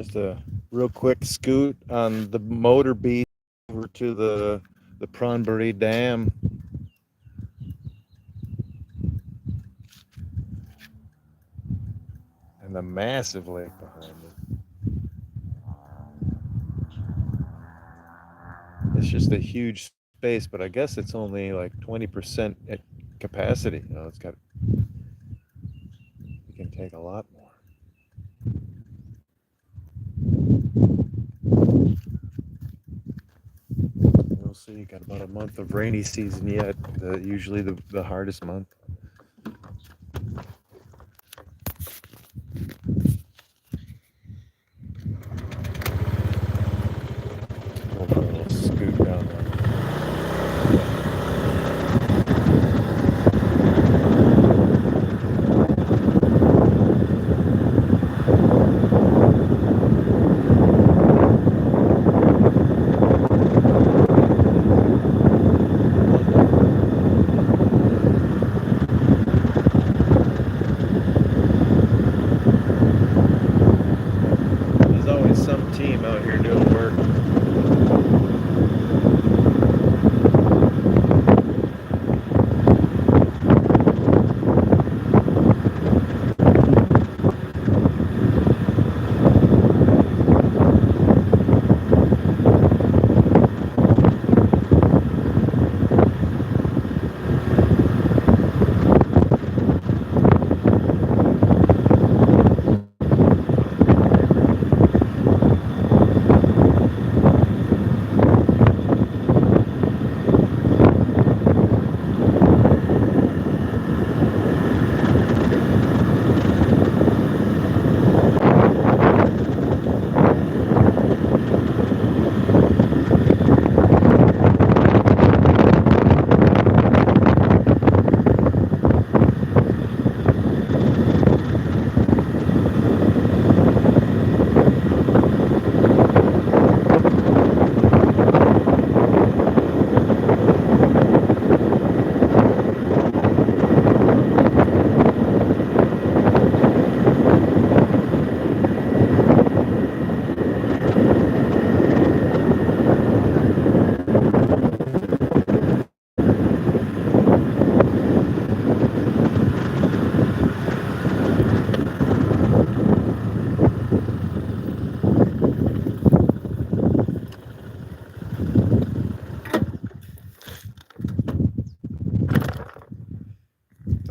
Just a real quick scoot on the motor beat over to the Pronbury Dam. And the massive lake behind it. It's just a huge space, but I guess it's only like 20% at capacity. You know, you can take a lot more. We'll see. You got about a month of rainy season yet. Usually the hardest month. Go for a little scoot down there. There's always some team out here doing work.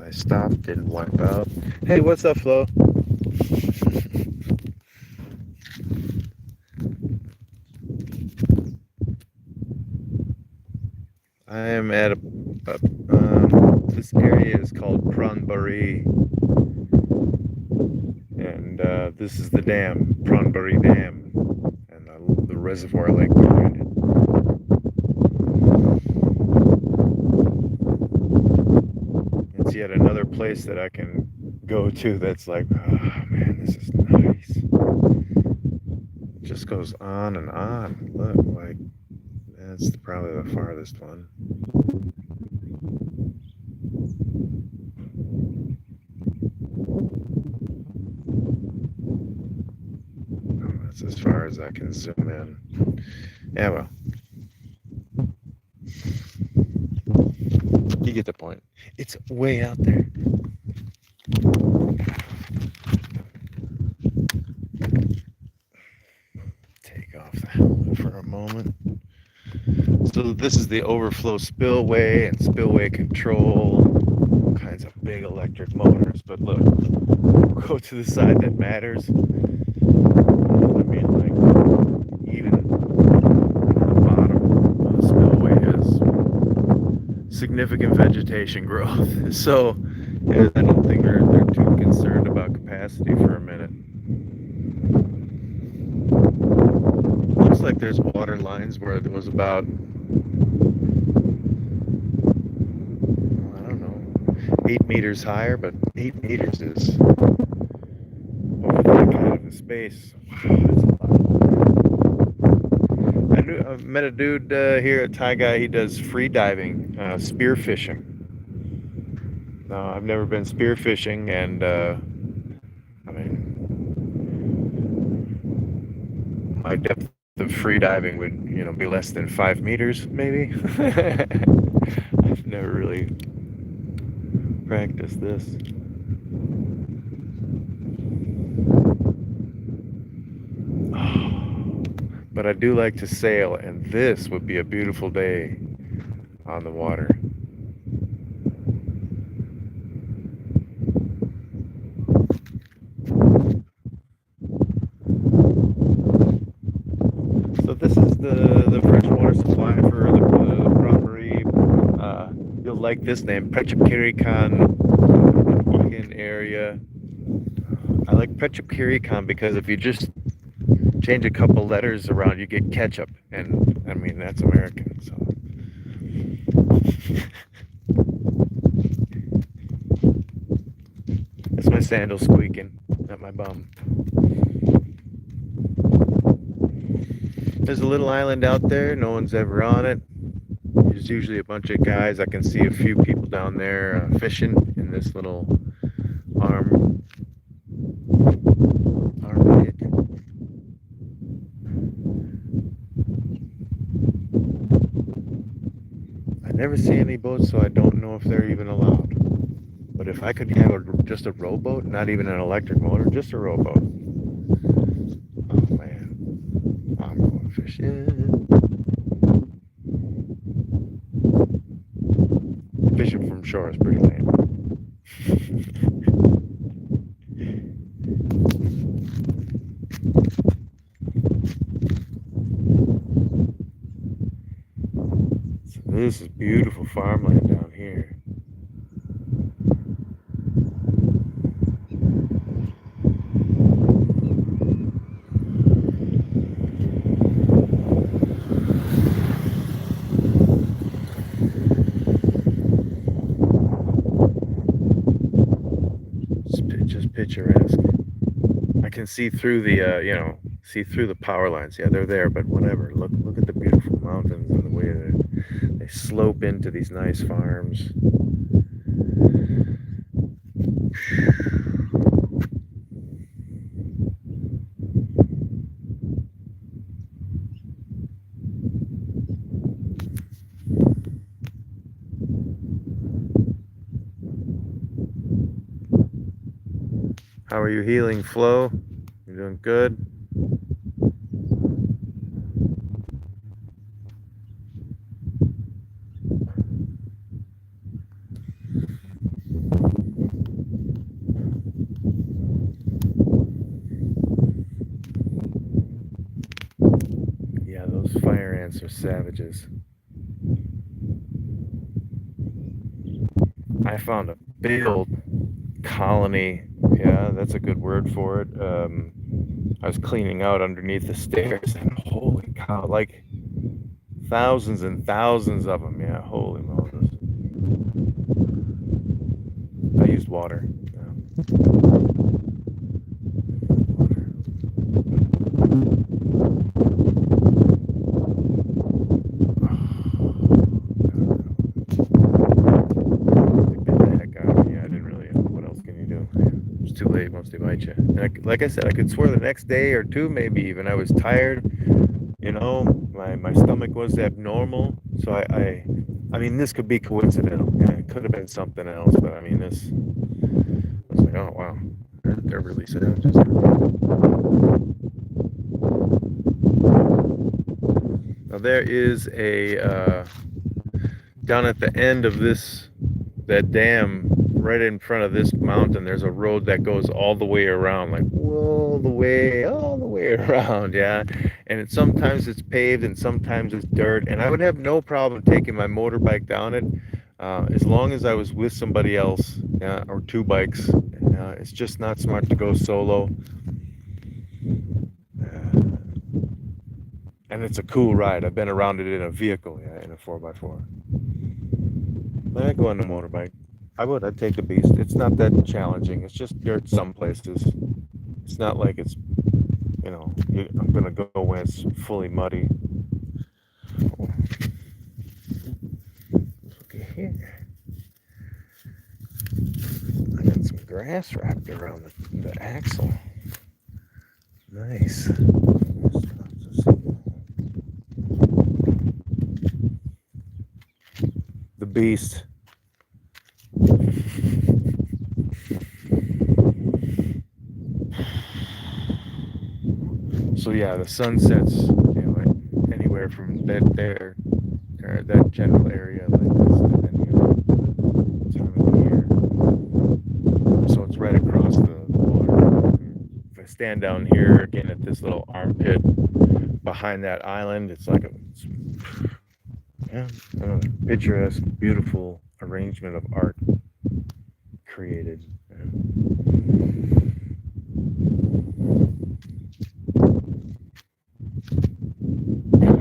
I stopped, didn't wipe out. Hey, what's up, Flo? I am at this area is called Pronbury, and this is the dam, Pronbury Dam, and the reservoir lake behind it. It's yet another place that I can go to that's like, oh man, this is nice. It just goes on and on. Look, like, that's probably the farthest one. Oh, that's as far as I can zoom in. Yeah, well. You get the point. It's way out there. Take off the helmet for a moment. So this is the overflow spillway and spillway control. All kinds of big electric motors. But look, we'll go to the side that matters. I mean, like, even the bottom of the spillway has significant vegetation growth. So yeah, I don't think they're too concerned about capacity for a minute. Looks like there's water lines where there was about, I don't know, 8 meters higher, but 8 meters is over that kind of a space. Wow, that's a lot. I met a dude here at Thai Guy. He does free diving, spear fishing. No, I've never been spearfishing, and I mean, my depth of free diving would, be less than 5 meters, maybe. I've never really practiced this. But I do like to sail, and this would be a beautiful day on the water. So this is the freshwater supply for the property. You'll like this name, Prechepkirikan area. I like Prechepkirikan because if you just change a couple letters around, you get ketchup, and I mean that's American. So that's my sandal squeaking at my bum. There's a little island out there. No one's ever on it. There's usually a bunch of guys. I can see a few people down there fishing in this little arm pit. I never see any boats, so I don't know if they're even allowed. But if I could have just a rowboat, not even an electric motor, just a rowboat. Oh man, I'm going fishing. Fishing from shore is pretty lame. So this is beautiful farmland down here. Just picturesque. I can see through the see through the power lines. Yeah, they're there, but whatever. Look at the beautiful mountains and the way that they slope into these nice farms. How are you healing, Flo? You doing good? Yeah, those fire ants are savages. I found a big old colony. Yeah, that's a good word for it. I was cleaning out underneath the stairs, and holy cow, like thousands and thousands of them. Yeah, holy Moses. I used water. Too late once they bite you. And like I said, I could swear the next day or two, maybe even, I was tired. My stomach was abnormal. So I mean, this could be coincidental. Yeah, it could have been something else, but I mean, this. I was like, oh wow, they're really savages. Now there is a down at the end of that dam, right in front of this mountain, there's a road that goes all the way around, like all the way around. Yeah, and sometimes it's paved and sometimes it's dirt, and I would have no problem taking my motorbike down it, as long as I was with somebody else, yeah, or two bikes. It's just not smart to go solo. And it's a cool ride. I've been around it in a vehicle, yeah, in a 4x4. But I go on the motorbike. I'd take the beast. It's not that challenging. It's just dirt some places. It's not like it's, I'm going to go when it's fully muddy. Look at here. I got some grass wrapped around the axle. Nice. beast. So yeah, the sun sets, anywhere from there or that general area like this, depending on the time of the year. So it's right across the water. If I stand down here again at this little armpit behind that island, it's like a picturesque, beautiful arrangement of art created. I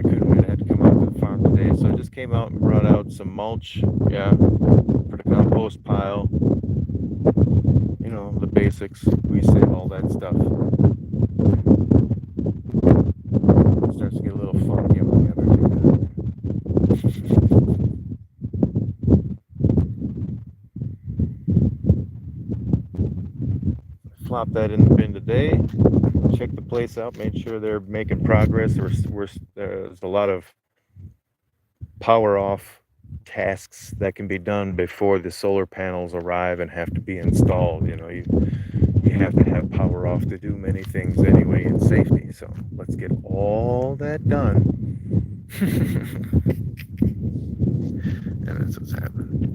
couldn't wait. I had to come out to the farm today, so I just came out and brought out some mulch. Yeah, for the compost pile. The basics. We say all that stuff. It starts to get a little funky. Flop that in the bin today. Check the place out. Made sure they're making progress. There's a lot of power off tasks that can be done before the solar panels arrive and have to be installed. You have to have power off to do many things anyway in safety. So let's get all that done. And that's what's happening.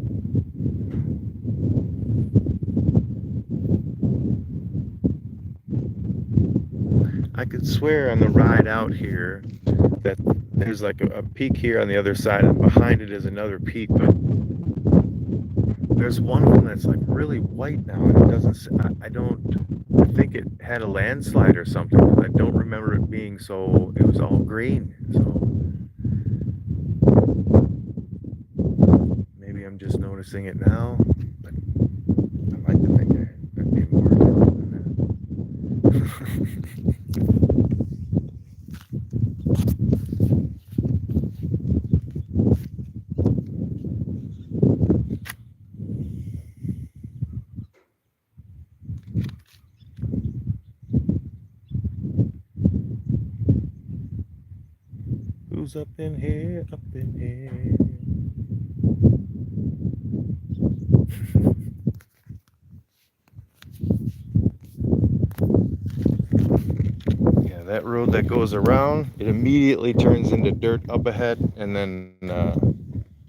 I could swear on the ride out here that there's like a peak here on the other side, and behind it is another peak, but there's one of them that's like really white now, and it doesn't, I think it had a landslide or something, because I don't remember it being so, it was all green, so maybe I'm just noticing it now, but I like to think there'd be more than that. Who's up in here, up in here? Yeah, that road that goes around, it immediately turns into dirt up ahead, and then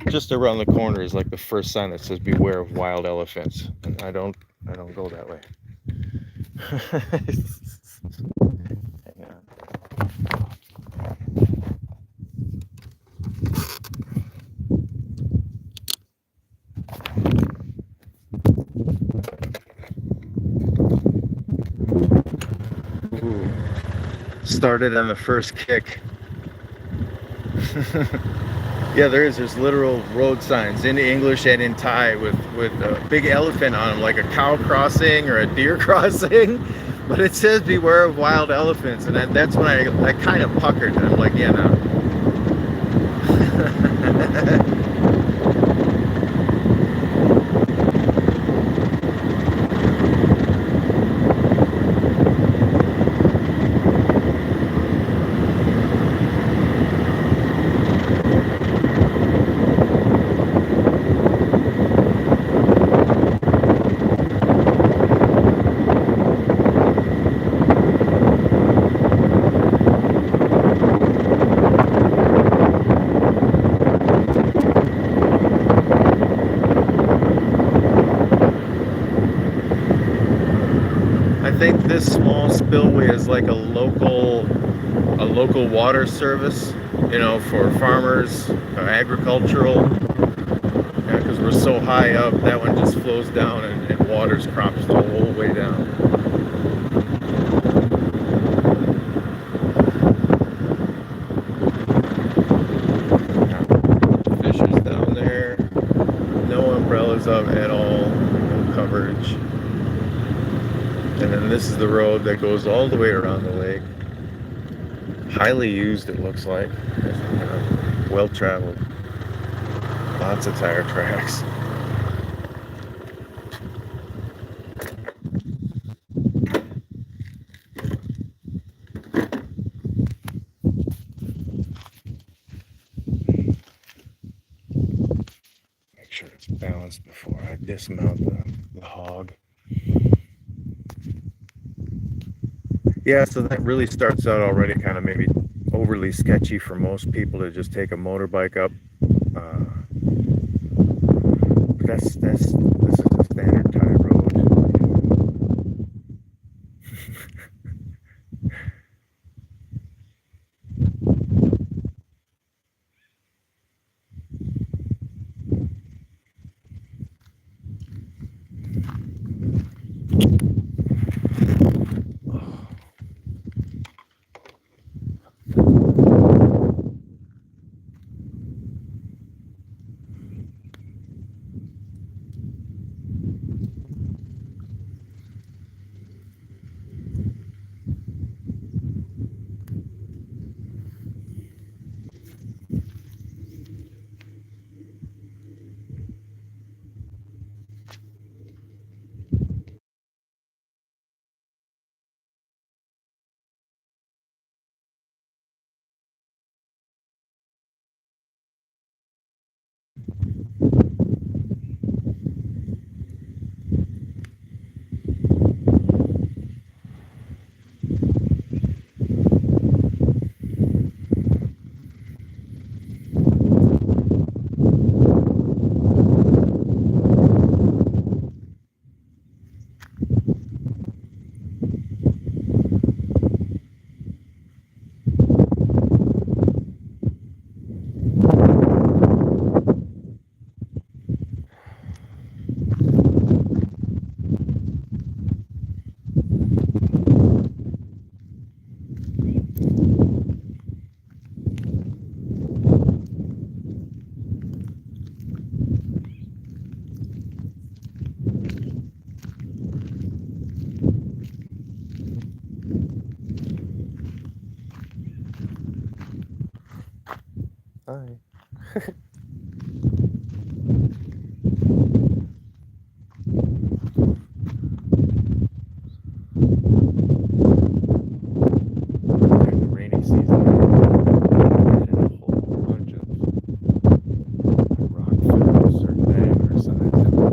just around the corner is like the first sign that says beware of wild elephants, and I don't go that way. Hang on. Ooh. Started on the first kick. Yeah, there's literal road signs in English and in Thai with a big elephant on them, like a cow crossing or a deer crossing, but it says beware of wild elephants, and that's when I kind of puckered, and I'm like, yeah, no. I think this small spillway is like a local water service, for farmers, agricultural. Yeah, because we're so high up, that one just flows down and waters crops the whole way down. Fishers down there, no umbrellas up at all, no coverage. And then this is the road that goes all the way around the lake. Highly used, it looks like. Well traveled. Lots of tire tracks. balanced before I dismount the hog. Yeah, so that really starts out already kind of maybe overly sketchy for most people to just take a motorbike up. This is a standard tie road. Hi. During the rainy season, I added a whole bunch of rock fills or diameter signs on the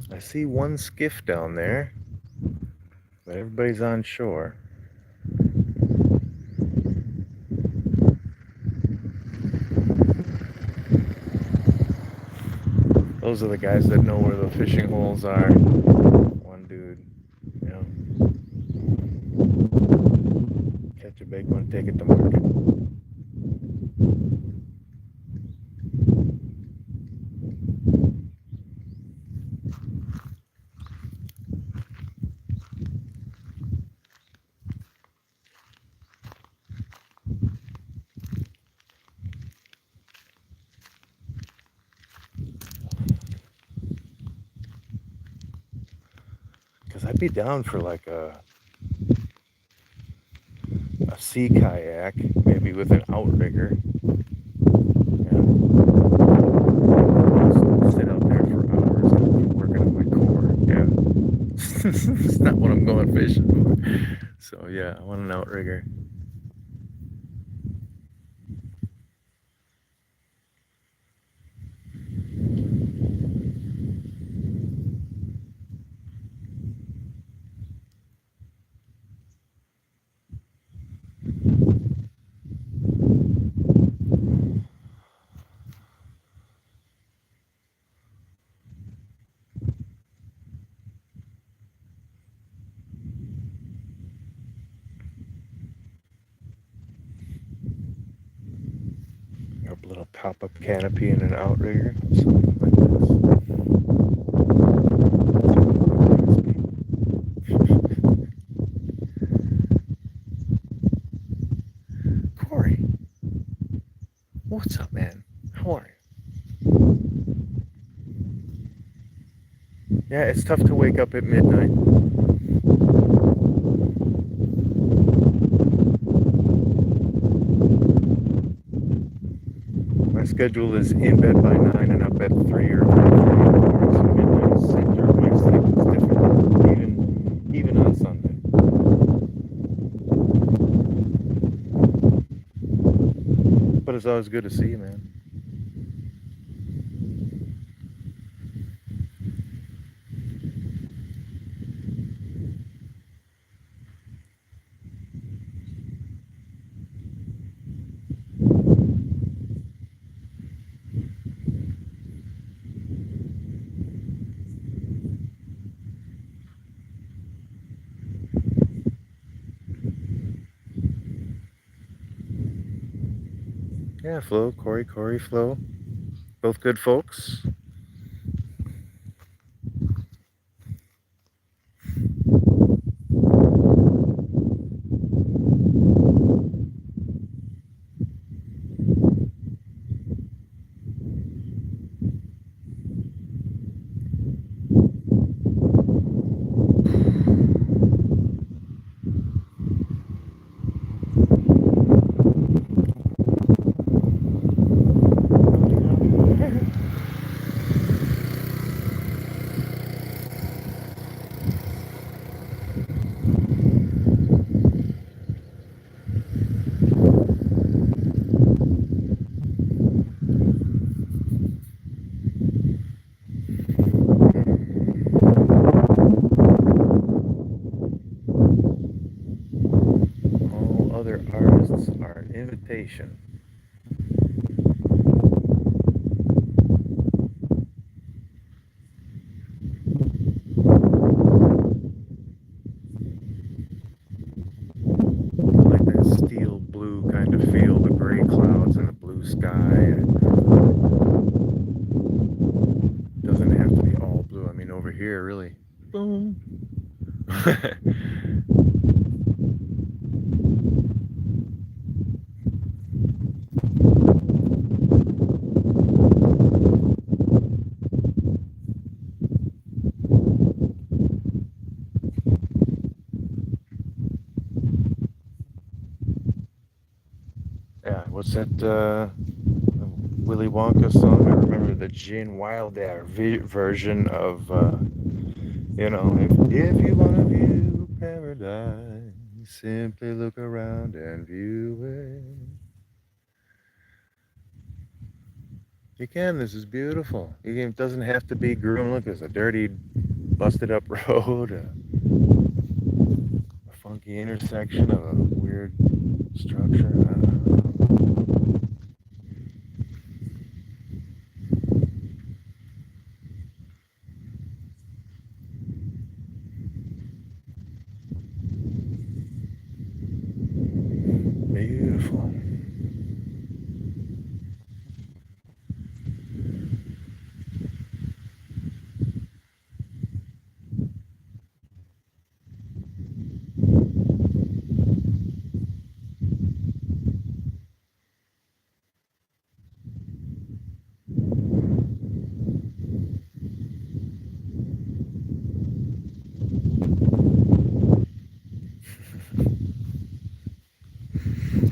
side. I see one skiff down there, but everybody's on shore. Those are the guys that know where the fishing holes are. One dude, you know, catch a big one, take it to market. Because I'd be down for like a sea kayak, maybe with an outrigger. Yeah. Just sit out there for hours and keep working on my core. Yeah. It's not what I'm going fishing for. So yeah, I want an outrigger. A little pop-up canopy and an outrigger, something like this. Corey, what's up, man? How are you? Yeah, it's tough to wake up at midnight. My schedule is in bed by 9 and up at 3 or 4. So midnight center. My sleep is different, even on Sunday. is always good to see you, man. Yeah, Flo, Corey, Flo. Both good folks. All other artists are an invitation. Like that steel blue kind of feel, the gray clouds and the blue sky. It doesn't have to be all blue. I mean, over here, really. Boom. Yeah, what's that Willy Wonka song? I remember the Gene Wilder version of, you know, if you want to view paradise, simply look around and view it. You can. This is beautiful. It doesn't have to be grim. Look, there's a dirty, busted up road, a funky intersection of a weird structure. I don't know. Beautiful.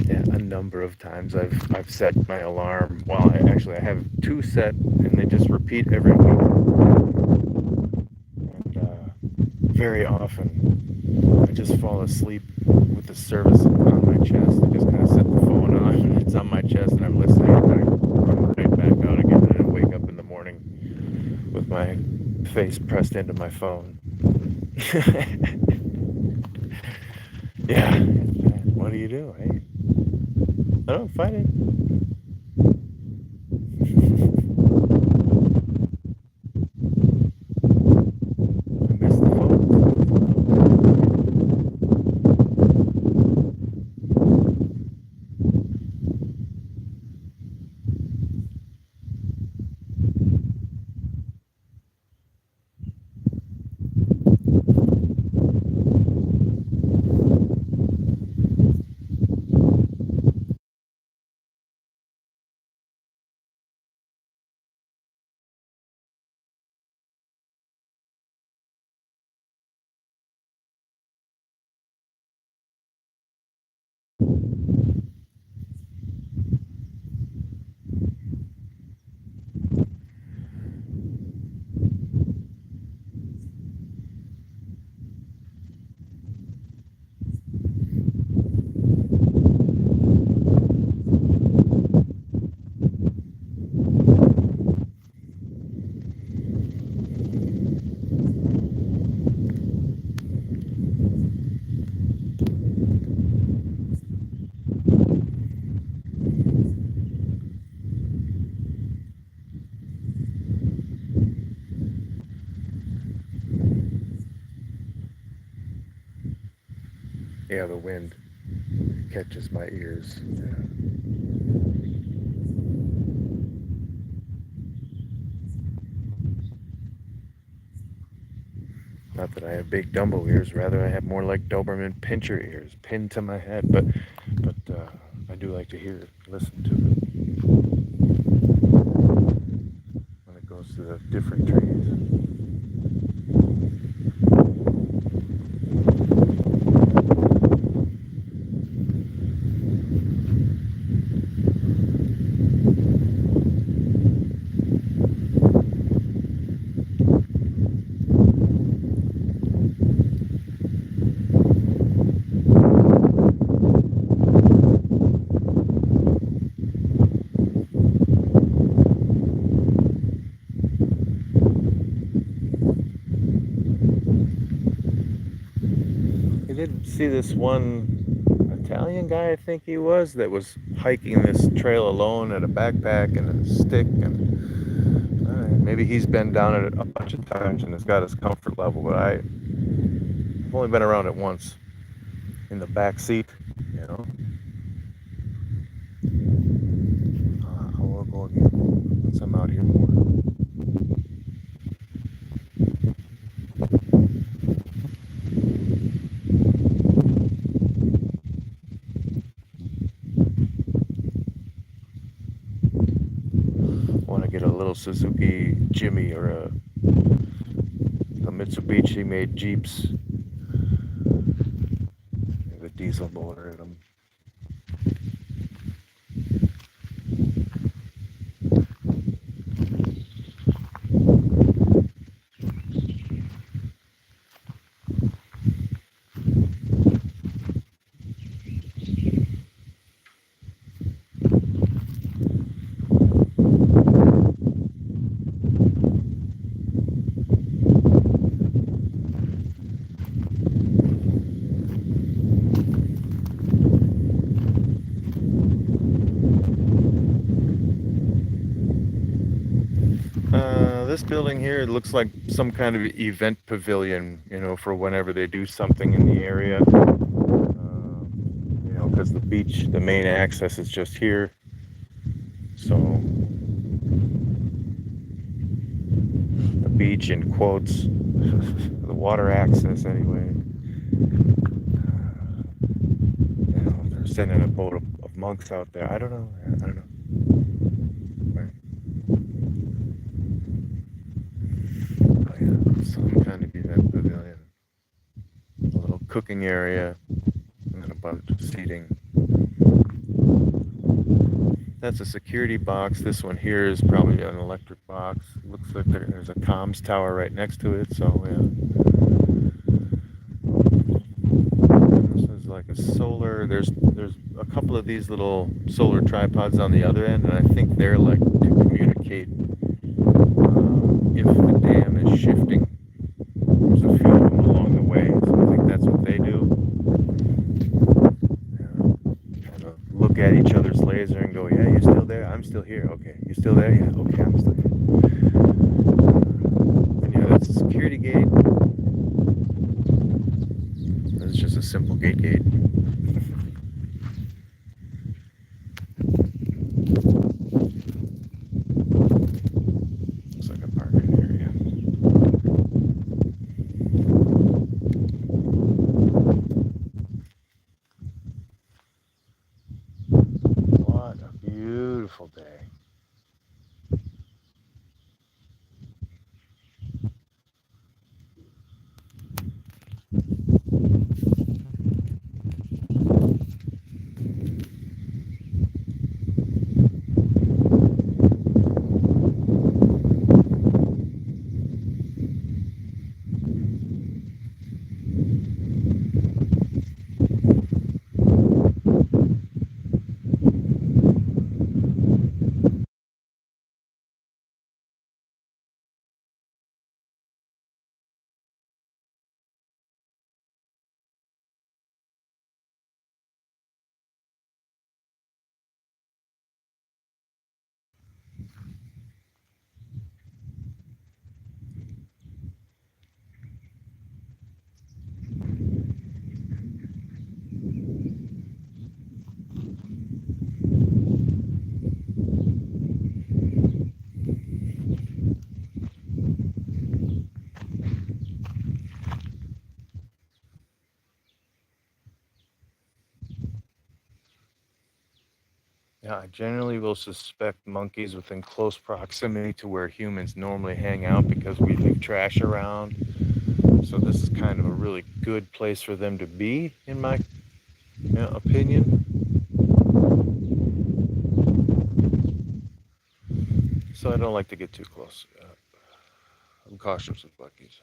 Yeah, a number of times I've set my alarm. Well, I have two set, and they just repeat every week. And very often, I just fall asleep with the service on my chest. I just kind of set the phone on. It's on my chest, and I'm listening, and I run right back out again, and I wake up in the morning with my face pressed into my phone. Yeah. What do you do, eh? I don't fight it. I miss the phone. Yeah, the wind catches my ears. Yeah. Not that I have big Dumbo ears, rather I have more like Doberman Pinscher ears, pinned to my head. But I do like to hear, listen to it when it goes to the different trees. You did see this one Italian guy, I think he was, that was hiking this trail alone at a backpack and a stick, and maybe he's been down it a bunch of times and has got his comfort level, but I've only been around it once in the back seat, you know. I will go again once I'm out here more. I want to get a little Suzuki Jimmy or a Mitsubishi made Jeeps with a diesel motor in them. This building here, it looks like some kind of event pavilion, you know, for whenever they do something in the area. You know, because the beach, the main access is just here. So, the beach in quotes, the water access anyway. You know, they're sending a boat of monks out there. I don't know. Some kind of event pavilion, a little cooking area, and then a bunch of seating. That's a security box. This one here is probably an electric box. Looks like there's a comms tower right next to it, so yeah. This is like a solar, there's a couple of these little solar tripods on the other end, and I think they're like to communicate if the dam is shifting. There's a few of them along the way, so I think that's what they do. Yeah. Kind of look at each other's laser and go, yeah, you still there? I'm still here. Okay. You still there? Yeah. Okay, I'm still here. And yeah, that's a security gate. It's just a simple gate. Looks like a parking area. What a beautiful day. Yeah, I generally will suspect monkeys within close proximity to where humans normally hang out because we leave trash around. So this is kind of a really good place for them to be, in my opinion. So I don't like to get too close. I'm cautious with monkeys.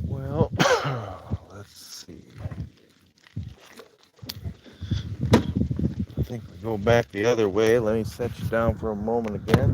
Well, let's see. I think we go back the other way. Let me set you down for a moment again.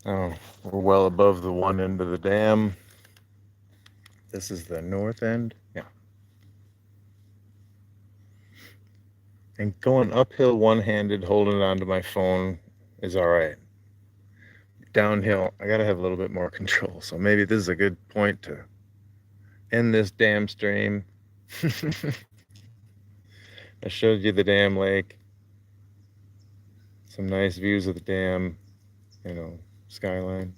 Oh, we're well above the one end of the dam. This is the north end. Yeah. And going uphill one-handed, holding onto my phone is all right. Downhill, I gotta have a little bit more control. So maybe this is a good point to end this dam stream. I showed you the dam lake. Some nice views of the dam, skyline.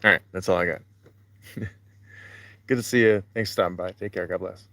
All right, that's all I got. Good to see you. Thanks for stopping by. Take care. God bless.